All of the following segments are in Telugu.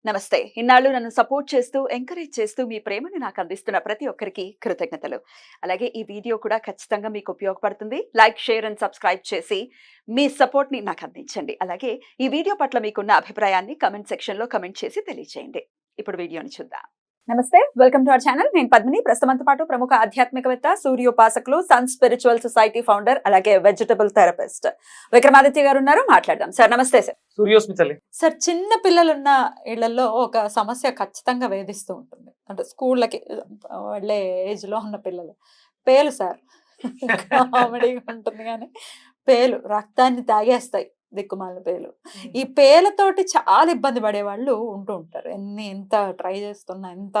నమస్తే. ఇన్నాళ్ళు నన్ను సపోర్ట్ చేస్తూ, ఎంకరేజ్ చేస్తూ మీ ప్రేమని నాకు అందిస్తున్న ప్రతి ఒక్కరికి కృతజ్ఞతలు. అలాగే ఈ వీడియో కూడా ఖచ్చితంగా మీకు ఉపయోగపడుతుంది. లైక్, షేర్ అండ్ సబ్స్క్రైబ్ చేసి మీ సపోర్ట్‌ని నాకు అందించండి. అలాగే ఈ వీడియో పట్ల మీకున్న అభిప్రాయాన్ని కామెంట్ సెక్షన్‌లో కామెంట్ చేసి తెలియజేయండి. ఇప్పుడు వీడియోని చూద్దాం. నమస్తే, వెల్కమ్ టు అవర్ ఛానల్. నేను పద్మిని. ప్రస్తుతంతో పాటు ప్రముఖ ఆధ్యాత్మికవేత్త, సూర్యోపాసకులు, సన్ స్పిరిచువల్ సొసైటీ ఫౌండర్, అలాగే వెజిటబుల్ థెరపిస్ట్ విక్రమాదిత్య గారు ఉన్నారు. మాట్లాడదాం. సార్ నమస్తే. సార్ సూర్యోస్మితల్లి సార్, చిన్న పిల్లలున్న ఇళ్లలో ఒక సమస్య ఖచ్చితంగా వేధిస్తూ ఉంటుంది. అంటే స్కూళ్ళకి వెళ్ళే ఏజ్ లో ఉన్న పిల్లలు పేలు సార్ కామెడీగా ఉంటుంది కానీ పేలు రక్తాన్ని తాగేస్తాయి. దిక్కుమాలిన పేలు. ఈ పేలతోటి చాలా ఇబ్బంది పడే వాళ్ళు ఉంటూ ఉంటారు. ఎంత ట్రై చేస్తున్నా, ఎంత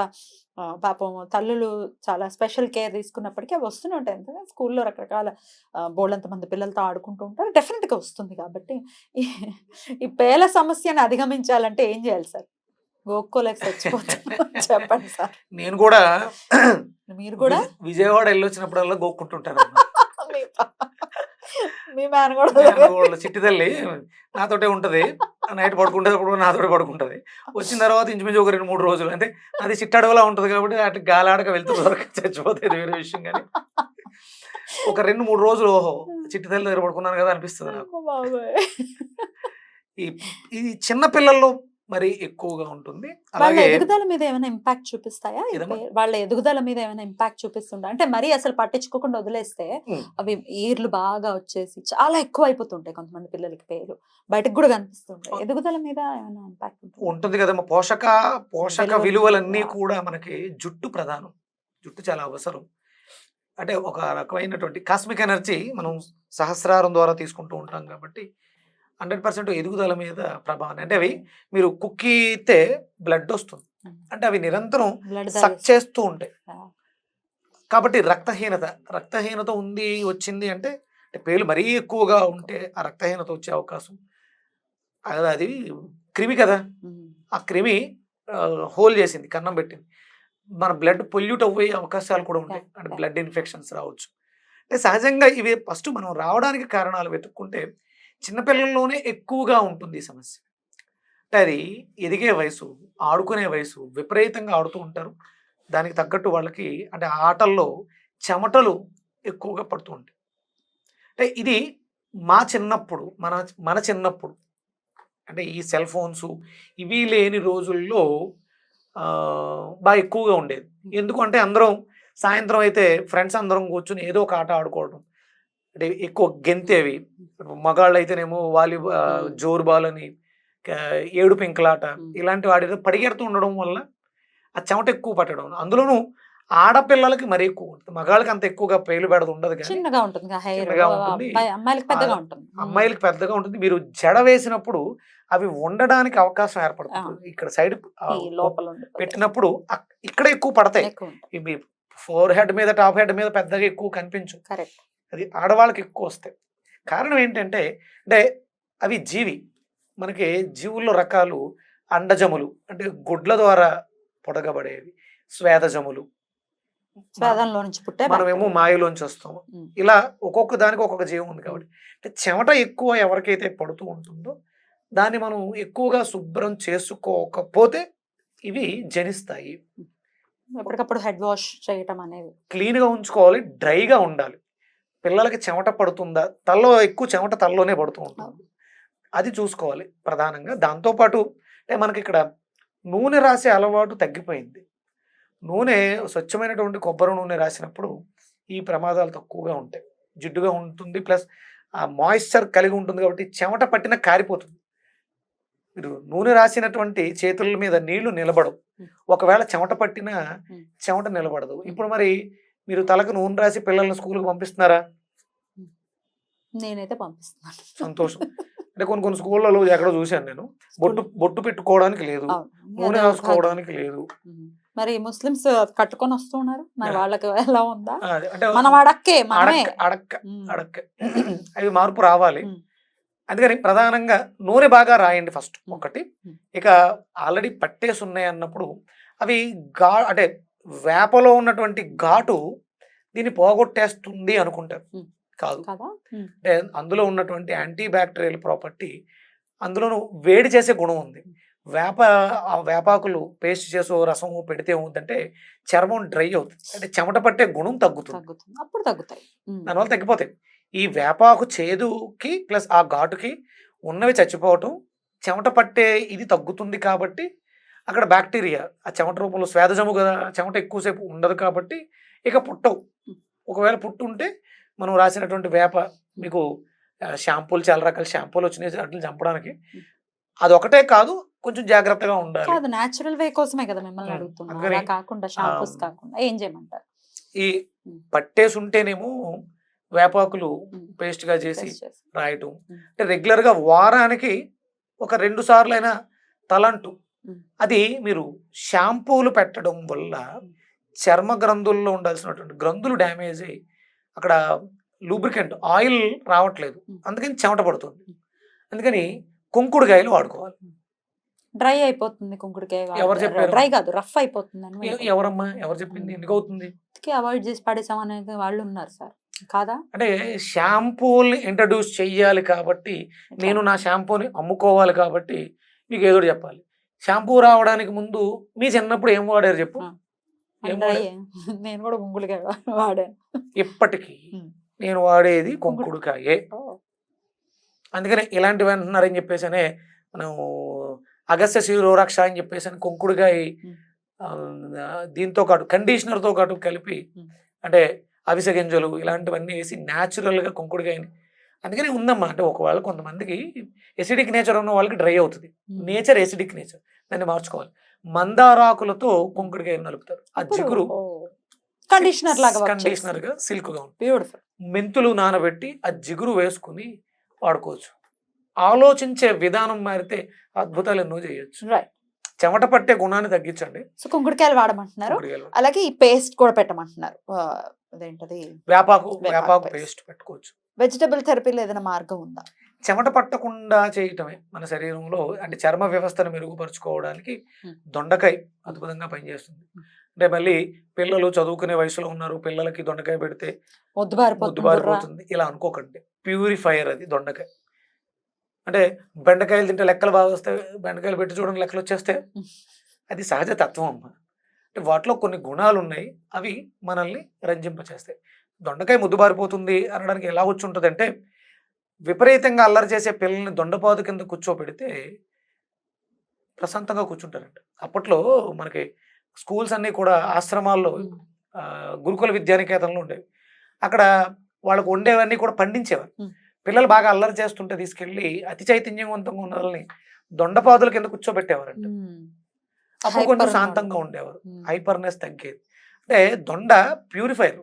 పాపం తల్లులు చాలా స్పెషల్ కేర్ తీసుకున్నప్పటికీ అవి వస్తూనే ఉంటాయి. ఎందుకంటే స్కూల్లో రకరకాల బోళ్ళంత మంది పిల్లలతో ఆడుకుంటూ ఉంటారు. డెఫినెట్గా వస్తుంది. కాబట్టి ఈ పేల సమస్యను అధిగమించాలంటే ఏం చేయాలి సార్? గోక్కోలేక చచ్చిపోతాను చెప్పండి సార్. నేను కూడా మీరు కూడా విజయవాడ వెళ్ళొచ్చినప్పుడల్లా గోక్కుంటుంటాను. మీ మ్యాన్ కూడా చిట్టి తల్లి నాతోటే ఉంటది. నైట్ పడుకుంటేటప్పుడు నాతోటే పడుకుంటది. వచ్చిన తర్వాత ఇంచుమించు ఒక 2-3 రోజులు అంటే అది చిట్టడవలా ఉంటది కాబట్టి అటు గాలాడక వెళ్తున్న వరకు చచ్చిపోతుంది, వేరే విషయం. కానీ ఒక 2-3 రోజులు ఓహో చిట్టి తల్లి దగ్గర పడుకున్నాను కదా అనిపిస్తుంది నాకు. ఇది చిన్న పిల్లల్లో మరి ఎక్కువగా ఉంటుంది. వాళ్ళ ఎదుగుదల మీద ఏమైనా ఇంపాక్ట్ చూపిస్తాయా? వాళ్ళ ఎదుగుదల మీద ఏమైనా ఇంపాక్ట్ చూపిస్తుందా? అంటే మరీ అసలు పట్టించుకోకుండా వదిలేస్తే అవి ఈర్లు బాగా వచ్చేసి చాలా ఎక్కువ అయిపోతుంటాయి కొంతమంది పిల్లలకి పేరు బయటకు కూడా కనిపిస్తుంటాయి. ఎదుగుదల మీద ఏమైనా ఇంపాక్ట్ ఉంటుంది కదమ్మా. పోషక విలువలన్నీ కూడా మనకి జుట్టు ప్రధానం. జుట్టు చాలా అవసరం. అంటే ఒక రకమైనటువంటి కాస్మిక్ ఎనర్జీ మనం సహస్రారం ద్వారా తీసుకుంటూ ఉంటాం కాబట్టి 100% ఎదుగుదల మీద ప్రభావం. అంటే అవి మీరు కుక్కితే బ్లడ్ వస్తుంది, అంటే అవి నిరంతరం సక్ చేస్తూ ఉంటాయి. కాబట్టి రక్తహీనత వచ్చింది అంటే పేలు మరీ ఎక్కువగా ఉంటే ఆ రక్తహీనత వచ్చే అవకాశం. అది క్రిమి కదా, ఆ క్రిమి హోల్ చేసింది, కన్నం పెట్టింది. మన బ్లడ్ పొల్యూట్ అయ్యే అవకాశాలు కూడా ఉంటాయి. అంటే బ్లడ్ ఇన్ఫెక్షన్స్ రావచ్చు. అంటే సహజంగా ఇవి ఫస్ట్ మనం రావడానికి కారణాలు వెతుక్కుంటే చిన్నపిల్లల్లోనే ఎక్కువగా ఉంటుంది ఈ సమస్య. అంటే అది ఎదిగే వయసు, ఆడుకునే వయసు, విపరీతంగా ఆడుతూ ఉంటారు. దానికి తగ్గట్టు వాళ్ళకి అంటే ఆటల్లో చెమటలు ఎక్కువగా పడుతూ ఉంటాయి. అంటే ఇది మన చిన్నప్పుడు అంటే ఈ సెల్ ఫోన్స్ ఇవి లేని రోజుల్లో బాగా ఎక్కువగా ఉండేది. ఎందుకంటే అందరం సాయంత్రం అయితే ఫ్రెండ్స్ అందరం కూర్చొని ఏదో ఒక ఆట ఆడుకోవడం. అంటే ఎక్కువ గెంతేవి. మగాళ్ళు అయితేనేమో జోరు బాల్ అని, ఏడు పెంకులాట ఇలాంటి వాటి పరిగెడుతూ ఉండడం వల్ల ఆ చెమట ఎక్కువ పట్టడం. అందులోనూ ఆడపిల్లలకి మరీ ఎక్కువ ఉంటుంది. మగాళ్ళకి అంత ఎక్కువగా పేలు బెడద ఉండదు, చిన్నగా ఉంటుంది. అమ్మాయిలకి పెద్దగా ఉంటుంది. మీరు జడ వేసినప్పుడు అవి ఉండడానికి అవకాశం ఏర్పడుతుంది. ఇక్కడ సైడ్ పెట్టినప్పుడు ఇక్కడ ఎక్కువ పడతాయి. ఇవి ఫోర్ హెడ్ మీద, టాప్ హెడ్ మీద పెద్దగా ఎక్కువ కనిపించు. అది ఆడవాళ్ళకి ఎక్కువ వస్తాయి. కారణం ఏంటంటే అంటే అవి మనకి జీవుల్లో రకాలు అండజములు అంటే గుడ్ల ద్వారా పొడగబడేవి, స్వేదజములు మనమేమో మాయలోంచి వస్తాము. ఇలా ఒక్కొక్క దానికి ఒక్కొక్క జీవం ఉంది. కాబట్టి అంటే చెమట ఎక్కువ ఎవరికైతే పడుతూ ఉంటుందో దాన్ని మనం ఎక్కువగా శుభ్రం చేసుకోకపోతే ఇవి జనిస్తాయి. ఎప్పటికప్పుడు హెడ్ వాష్ చేయటం అనేది క్లీన్గా ఉంచుకోవాలి, డ్రైగా ఉండాలి. పిల్లలకి చెమట పడుతుందా, ఎక్కువ చెమట తలలోనే పడుతూ ఉంటుంది, అది చూసుకోవాలి ప్రధానంగా. దాంతోపాటు అంటే మనకి ఇక్కడ నూనె రాసే అలవాటు తగ్గిపోయింది. నూనె స్వచ్ఛమైనటువంటి కొబ్బరి నూనె రాసినప్పుడు ఈ ప్రమాదాలు తక్కువగా ఉంటాయి. జిడ్డుగా ఉంటుంది, ప్లస్ ఆ మాయిశ్చర్ కలిగి ఉంటుంది కాబట్టి చెమట పట్టిన కారిపోతుంది. మీరు నూనె రాసినటువంటి చేతుల మీద నీళ్లు నిలబడవు. ఒకవేళ చెమట పట్టిన చెమట నిలబడదు. ఇప్పుడు మరి మీరు తలకు నూనె రాసి పిల్లల్ని స్కూల్కి పంపిస్తున్నారా? నేనైతే పంపిస్తున్నాను. సంతోషం. అంటే కొన్ని స్కూళ్ళలో ఎక్కడో చూశాను నేను, బొట్టు పెట్టుకోవడానికి లేదు, నూనె రాసుకోవడానికి లేదు. మరి ముస్లిమ్స్ కట్టుకొని వస్తున్నారు, మరి వాళ్ళకి ఎలా ఉందా? మనం అడక్కే అవి మార్పు రావాలి. అందుకని ప్రధానంగా నూనె బాగా రాయండి ఫస్ట్ ఒకటి. ఇక ఆల్రెడీ పట్టేసి ఉన్నాయి అన్నప్పుడు అవి అంటే వేపలో ఉన్నటువంటి ఘాటు దీన్ని పోగొట్టేస్తుంది అనుకుంటారు. కాదు. అంటే అందులో ఉన్నటువంటి యాంటీ బ్యాక్టీరియల్ ప్రాపర్టీ, అందులోనూ వేడి చేసే గుణం ఉంది. ఆ వేపాకులు పేస్ట్ చేసో రసం పెడితే ఏమవుతుందంటే చర్మం డ్రై అవుతుంది, అంటే చెమట పట్టే గుణం తగ్గుతుంది, తగ్గుతుంది, అప్పుడు తగ్గుతాయి. దానివల్ల తగ్గిపోతాయి. ఈ వేపాకు చేదుకి ప్లస్ ఆ ఘాటుకి ఉన్నవి చచ్చిపోవటం, చెమట పట్టే ఇది తగ్గుతుంది కాబట్టి అక్కడ బ్యాక్టీరియా ఆ చెమట రూపంలో స్వేదజము కదా, చెమట ఎక్కువసేపు ఉండదు కాబట్టి ఇక పుట్టవు. ఒకవేళ పుట్టుంటే మనం రాసినటువంటి వేప మీకు షాంపూలు, చాలా రకాల షాంపూలు వచ్చినాయి వాటిని చంపడానికి. అదొకటే కాదు, కొంచెం జాగ్రత్తగా ఉండాలి. కాదు, నేచురల్ వే కోసమే కదా మిమ్మల్ని అడుగుతున్నా. అందుకని అలా కాకుండా షాంపూస్ కాకుండా ఏం చేయమంటారు? ఈ పట్టేసి ఉంటేనేమో వేపాకులు పేస్ట్ గా చేసి Test చేసి. రాయటం, అంటే రెగ్యులర్ గా వారానికి ఒక 2 సార్లు అయినా తలంటు. అది మీరు షాంపూలు పెట్టడం వల్ల చర్మ గ్రంథుల్లో ఉండాల్సినటువంటి గ్రంథులు డ్యామేజ్ అయ్యి అక్కడ లూబ్రికెంట్ ఆయిల్ రావట్లేదు, అందుకని చెమట పడుతుంది. అందుకని కుంకుడుకాయలు వాడుకోవాలి. డ్రై అయిపోతుంది కుంకుడుకాయ. ఎవరు చెప్పారు? డ్రై కాదు, రఫ్ అయిపోతుంది అని ఎవరమ్మా ఎవరు చెప్పింది? ఎందుకు అవుతుంది? అవాయిడ్ చేసి పడేసామనే వాళ్ళు ఉన్నారు సార్, కాదా? అంటే షాంపూల్ని ఇంట్రడ్యూస్ చెయ్యాలి కాబట్టి, నేను నా షాంపూని అమ్ముకోవాలి కాబట్టి మీకు ఏదో చెప్పాలి. షాంపూ రావడానికి ముందు మీ చిన్నప్పుడు ఏం వాడారు చెప్పు? ఏం డ్రై. వాడారు? నేను కూడా కుంకుడుకాయ వాడాను. ఇప్పటికీ నేను వాడేది కుంకుడుకాయే. అందుకనే ఇలాంటివి అంటున్నారని చెప్పేసి మనం అగస్త్య శిరోరక్ష అని చెప్పేసి కుంకుడుకాయ దీంతో పాటు కండిషనర్తో పాటు కలిపి, అంటే అవిసె గింజలు ఇలాంటివన్నీ వేసి న్యాచురల్గా కుంకుడుకాయని. అందుకని ఉందమ్మా. అంటే ఒకవేళ కొంతమందికి ఎసిడిక్ నేచర్ ఉన్న వాళ్ళకి డ్రై అవుతుంది, నేచర్ ఎసిడిక్ నేచర్, దాన్ని మార్చుకోవాలి. మందారాకులతో కుంకుడుకాయని నలుపుతారు, ఆ జిగురు కండిషనర్ గా సిల్క్ గా ఉంటుంది. బ్యూటిఫుల్. మెంతులు నానబెట్టి ఆ జిగురు వేసుకుని వాడుకోవచ్చు. ఆలోచించే విధానం మారితే అద్భుతాలు ఎన్నో చేయొచ్చు. రైట్. చెమట పట్టే గుణాన్ని తగ్గించండి. సో కుంకుడుకాయలు వాడమంటున్నారు, కుంకుడుకాయలు. అలాగే ఈ పేస్ట్ కూడా పెట్టమంటున్నారు. అదేంటది? వేపాకు వేపాకు పేస్ట్ పెట్టుకోవచ్చు. వెజిటబుల్ థెరపీలో ఏదైనా మార్గం ఉందా? చెమట పట్టకుండా చేయటమే మన శరీరంలో, అంటే చర్మ వ్యవస్థను మెరుగుపరుచుకోవడానికి దొండకాయ అద్భుతంగా పనిచేస్తుంది. అంటే మళ్ళీ పిల్లలు చదువుకునే వయసులో ఉన్నారు, పిల్లలకి దొండకాయ పెడితే ముద్దుబారిపోతుంది ఇలా అనుకోకండి. ప్యూరిఫైయర్ అది దొండకాయ. అంటే బెండకాయలు తింటే లెక్కలు బాగా వస్తాయి, బెండకాయలు పెట్టి చూడండి లెక్కలు వచ్చేస్తే అది సహజ తత్వం అమ్మ. అంటే వాటిలో కొన్ని గుణాలు ఉన్నాయి, అవి మనల్ని రంజింపచేస్తాయి. దొండకాయ ముద్దుబారిపోతుంది అనడానికి ఎలా వచ్చి ఉంటుంది అంటే, విపరీతంగా అల్లరి చేసే పిల్లల్ని దొండపాదు కింద కూర్చోబెడితే ప్రశాంతంగా కూర్చుంటారంట. అప్పట్లో మనకి స్కూల్స్ అన్నీ కూడా ఆశ్రమాల్లో గురుకుల విద్యానికేతనలో ఉండేవి. అక్కడ వాళ్ళకు ఉండేవన్నీ కూడా పండించేవారు. పిల్లలు బాగా అల్లరి చేస్తుంటే తీసుకెళ్ళి అతి చైతన్యవంతంగా ఉన్న వాళ్ళని దొండపాదుల కింద కూర్చోబెట్టేవారంట. అప్పుడు కొంచెం శాంతంగా ఉండేవారు, హైపర్నెస్ తగ్గేది. అంటే దొండ ప్యూరిఫైర్,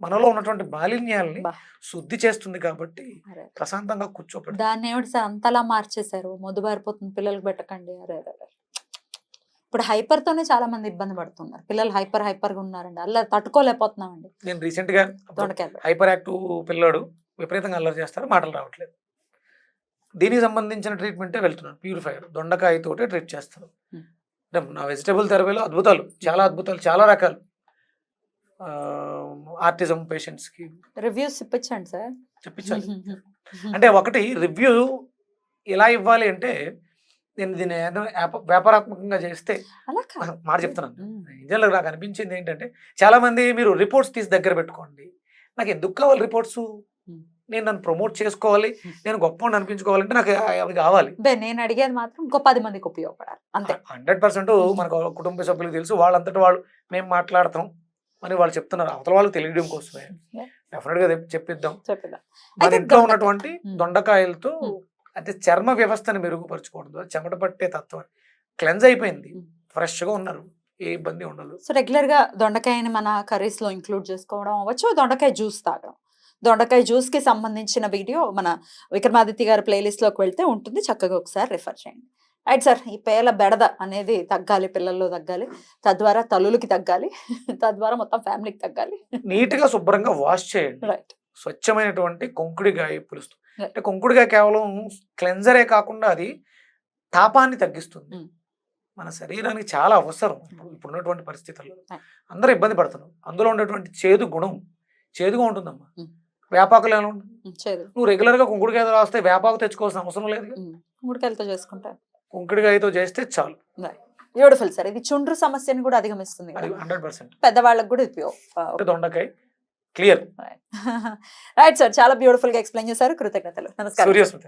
మనలో ఉన్నటువంటి మాలిన్యాలని శుద్ధి చేస్తుంది కాబట్టి ప్రశాంతంగా కూర్చోబెట్టి. దాన్ని ఏమిటి సార్ అంతలా మార్చేశారు? మొద్దుబారిపోతుంది పిల్లలకు పెట్టకండి. అరే ఇప్పుడు హైపర్ తోనే చాలా మంది ఇబ్బంది పడుతున్నారు. పిల్లలు హైపర్ గా ఉన్నారండి, అలా తట్టుకోలేకపోతున్నామండి. నేను రీసెంట్ గా హైపర్ యాక్టివ్ పిల్లాడు విపరీతంగా అల్లరి చేస్తారు, మాటలు రావట్లేదు. దీనికి సంబంధించిన ట్రీట్మెంటే వెళ్తున్నాను. ప్యూరిఫైయర్ దొండకాయతోటే ట్రీట్ చేస్తాను. అంటే నా వెజిటబుల్ థెరపీలో అద్భుతాలు, చాలా అద్భుతాలు, చాలా రకాలు. ఆర్టిజం పేషెంట్స్ కి రివ్యూస్ ఇప్పించండి సార్. చెప్పించాలి. అంటే ఒకటి రివ్యూ ఎలా ఇవ్వాలి అంటే, నేను దీన్ని వ్యాపారాత్మకంగా చేస్తే మాట చెప్తున్నాను. నిజంగా నాకు అనిపించింది ఏంటంటే, చాలా మంది మీరు రిపోర్ట్స్ తీసి దగ్గర పెట్టుకోండి. నాకు ఎందుకు కావాలి రిపోర్ట్స్? నేను నన్ను ప్రమోట్ చేసుకోవాలి, నేను గొప్ప అనిపించుకోవాలంటే నాకు అవి కావాలి. నేను అడిగేది మాత్రం ఇంకో 10 మందికి ఉపయోగపడాలి అంతే. 100% మనకు కుటుంబ సభ్యులకు తెలుసు, వాళ్ళంతటా వాళ్ళు మేము మాట్లాడతాం అని వాళ్ళు చెప్తున్నారు. అవతల వాళ్ళు తెలియడం కోసమే డెఫినెట్ గా చెప్పిద్దాం. మన ఇంట్లో ఉన్నటువంటి దొండకాయలతో అంటే చర్మ వ్యవస్థను మెరుగుపరచుకోవడం ద్వారా చెమట పట్టే తత్వం క్లెన్స్ అయిపోయింది, ఫ్రెష్ గా ఉన్నారు, ఏ ఇబ్బంది ఉండదు. సో రెగ్యులర్ గా దొండకాయని మన కర్రీస్ లో ఇంక్లూడ్ చేసుకోవడం అవ్వచ్చు, దొండకాయ జ్యూస్ తాగడం. దొండకాయ జ్యూస్ కి సంబంధించిన వీడియో మన విక్రమాదిత్య గారి ప్లేలిస్ట్ లోకి వెళ్తే ఉంటుంది, చక్కగా ఒకసారి రిఫర్ చేయండి. రైట్ సార్, ఈ పేల బెడద అనేది తగ్గాలి, పిల్లల్లో తగ్గాలి, తద్వారా తల్లులకి తగ్గాలి, తద్వారా మొత్తం ఫ్యామిలీకి తగ్గాలి. నీట్ గా శుభ్రంగా వాష్ చేయండి. రైట్. స్వచ్ఛమైనటువంటి కుంకుడికాయ పులుస్తు. అంటే కుంకుడికాయ కేవలం క్లెన్జరే కాకుండా అది తాపాన్ని తగ్గిస్తుంది, మన శరీరానికి చాలా అవసరం. ఇప్పుడున్నటువంటి పరిస్థితుల్లో అందరూ ఇబ్బంది పడుతున్నారు. అందులో ఉండేటువంటి చేదు గుణం చేదుగా ఉంటుందమ్మా. వేపాకులు ఎలా ఉంటుంది? నువ్వు రెగ్యులర్ గా కుంకుడికాయ రాస్తే వేపాకు తెచ్చుకోవాల్సిన అవసరం లేదు. కుంకుడికాయలతో చేసుకుంటా కుంకుడుకాయతో చేస్తే చాలు. Beautiful sir. ఇది చుండ్రు సమస్యను కూడా అధిగమిస్తుంది అది కదా. 100%. పెద్దవాళ్ళకి కూడా ఉపయోగం. దొండకాయ క్లియర్. రైట్ సార్, చాలా బ్యూటిఫుల్ గా ఎక్స్ప్లెయిన్ చేశారు. కృతజ్ఞతలు. నమస్కారం. సూర్యస్మిత.